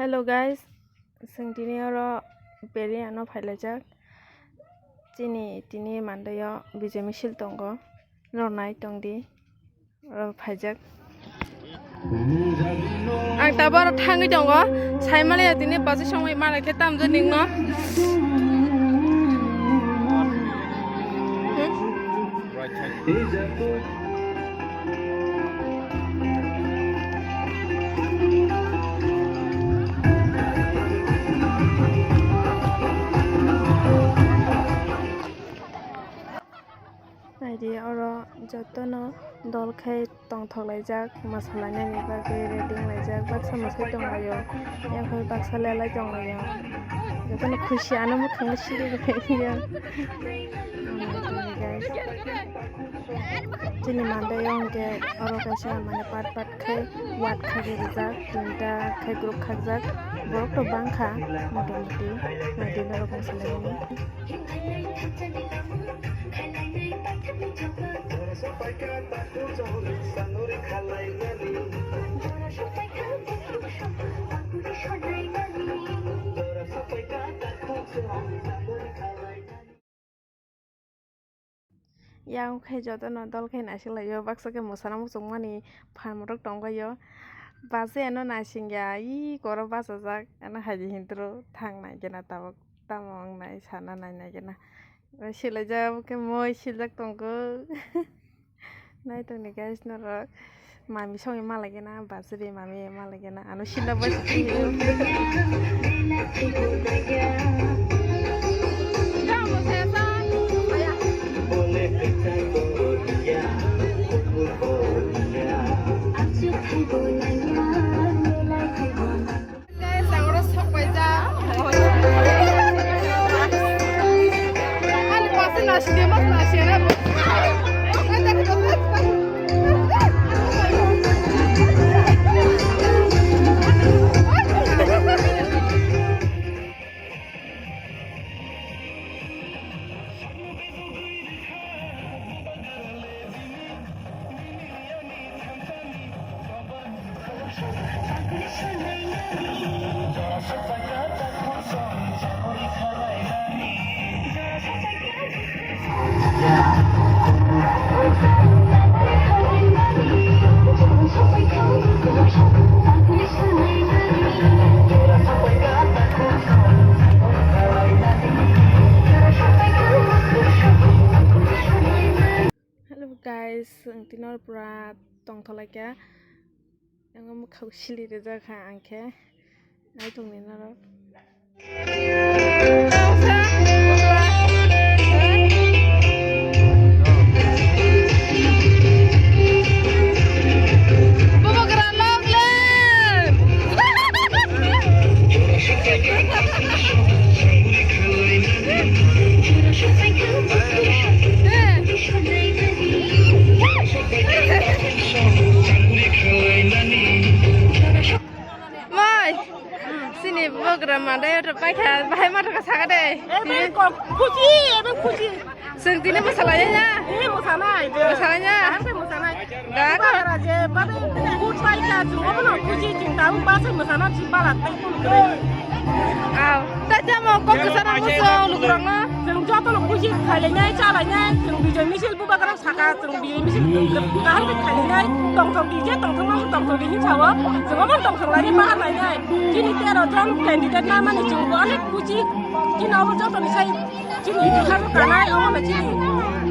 Hello guys, sengtini oro beri ano failajak. Tini mandayo bijay misil tongo. Ronai tongdi. Oro faijak. Ang tabaro tangi tongo. Saimale ya tini basi songwai mara ketam jo ningno. Naidi oro jotono dol khai tongthok laijak masala nani bagui reading laijak baksa masai tonglayo yakhoi baksa lelai tonglayo jotono khushi ano mukhang siri gaiya guys tini manda yongke oro kaisa mane pat khai wat khage rijak tinta khai group khakjak borok to bangkha motamoti naidi loro bangsalani yang khai jotono dol khai naisiklayo baksake musana musungmani pharmorok tongbayo base ano naisingya koro basajak ano haji hintro thangnai gena tamong nai sana nai gena silaijak ke moi siljak tongko nai tongni guys norok mami songi malagena basri mami malagena ano sila basi guys tinor pura tongtholaka yang khau sili reja kha angke nai tongni naro sini program ada ya terpakai bahaya mata kasar deh. Kuci. Sentini masalahnya. Masalahnya. Dah kan aja. Tapi kuci kan cuma benar kuci cinta bahasa masalah cipalat. Tak jamu kok kesana musuh lukrangnya. Jeng jatuh lu kuci kalinya caranya jeng bijak misil buka kerang saka jeng bijak misil kahar ke kalinya tong bijak tong dijin cawa jeng apa tong lagi mahal lainnya. Kini tiada orang kandidat nama ni jeng boleh kuci. Kini apa jatuh ni saya kini itihas karena orang macam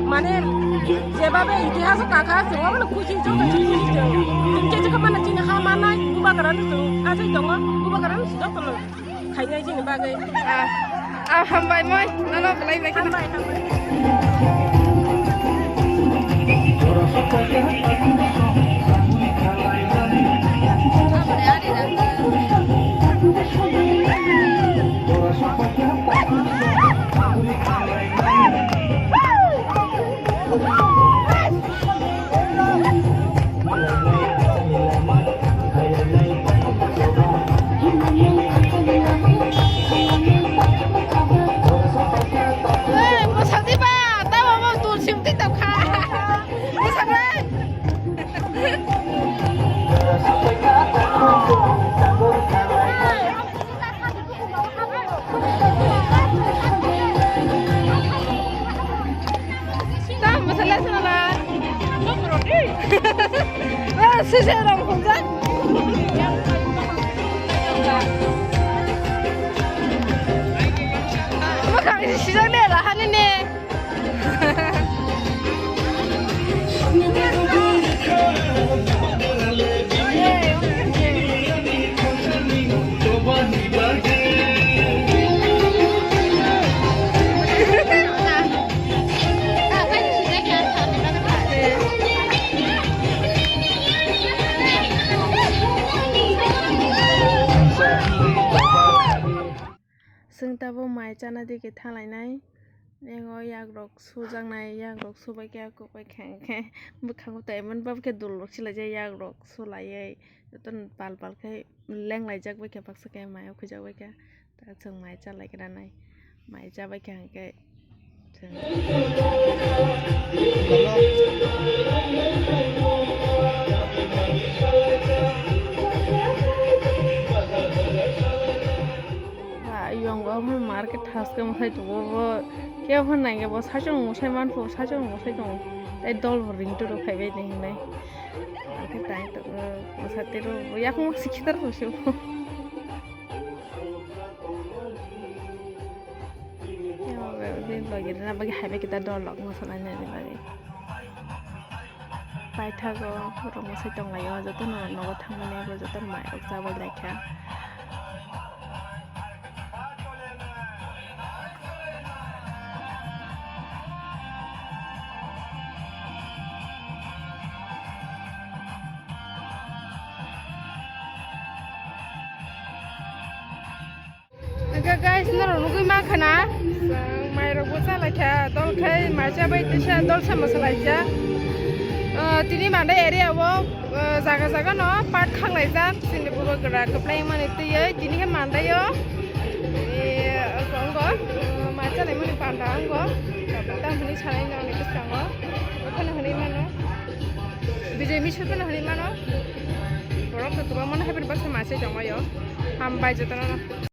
mana sebab itihas kakak jeng apa kuci jatuh kuci jeng jadi kemana kini mana buka kerang itu asal jeng buka kerang sudah perlu. Kayaknya ini bagai hambai moi nano pelai baik hambai 수제 orang 혼자? 뭐 강의 시작돼라 하느니.ซึ่งตาบ่หมายจ้าหน้าที่เก็บทางไหลไหนเนี่ยก็อยากหลอกสู้จังไหนอยากหลอกสู้ไปแก่ก็ไปแข่งแค่บุกขังแต่มันแบบแค่ดุลหลอกชิลจะอยากหลอกสู้ไหลยัยต้นปาลแค่แรงไหลจักไปแค่ปักสแกนหมายเอาคุยจักไปแค่แต่ถึงหมายจ้าไหลกันไหนหมายจ้าไปแข่งแค่ถึงว่ามันมาร์เก็ตทัสก็ไม่ใช่ตัวว่าแค่คนไหนก็บอกชาจงไม่ใช่มันฟูชาจงไม่ใช่ตรงไอ้ดอลริงตัวเราใครไปไหนไหนแค่ตายตัวภาษาเตโรอยากมาสิคิดอะไรสิวแบบนี้เราอย่างนั้นบางทีหายไปกี่ตาดอลหลอกมาสลายเนี่ยเลยไปถ้าก็เราไม่ใช่ตรงไหนก็จะต้องนอนก็ทำมันเนี่ยก็จะต้องหมายออกจากวันไหนค่ะก็guys นั่นเราคุยมากขนาดไม่เราพูดอะไรแค่ตอนแค่มาจะไปที่เช่นตอนสมัยสลายจ้ะทีนี้มาได้เอเรียว่าจากเนาะพาร์ทข้างไหนจ้ะสิ่งที่พูดกระดาษกับเพลงมันนี่ตีเยอะทีนี้แค่มาได้เยอะก็ก็มาจะไหนมันนี่ผ่านทางก็แต่ตั้งคนนี้ใช้เนาะนี่ก็สั่งก็คนนั้นคนนี้มันเนาะวิจัยมิชคนนั้นคนนี้มันเนาะเราตัวมันให้เป็นภาษามาใช่จังวะเยอะทำไปจุดนั้นเนาะ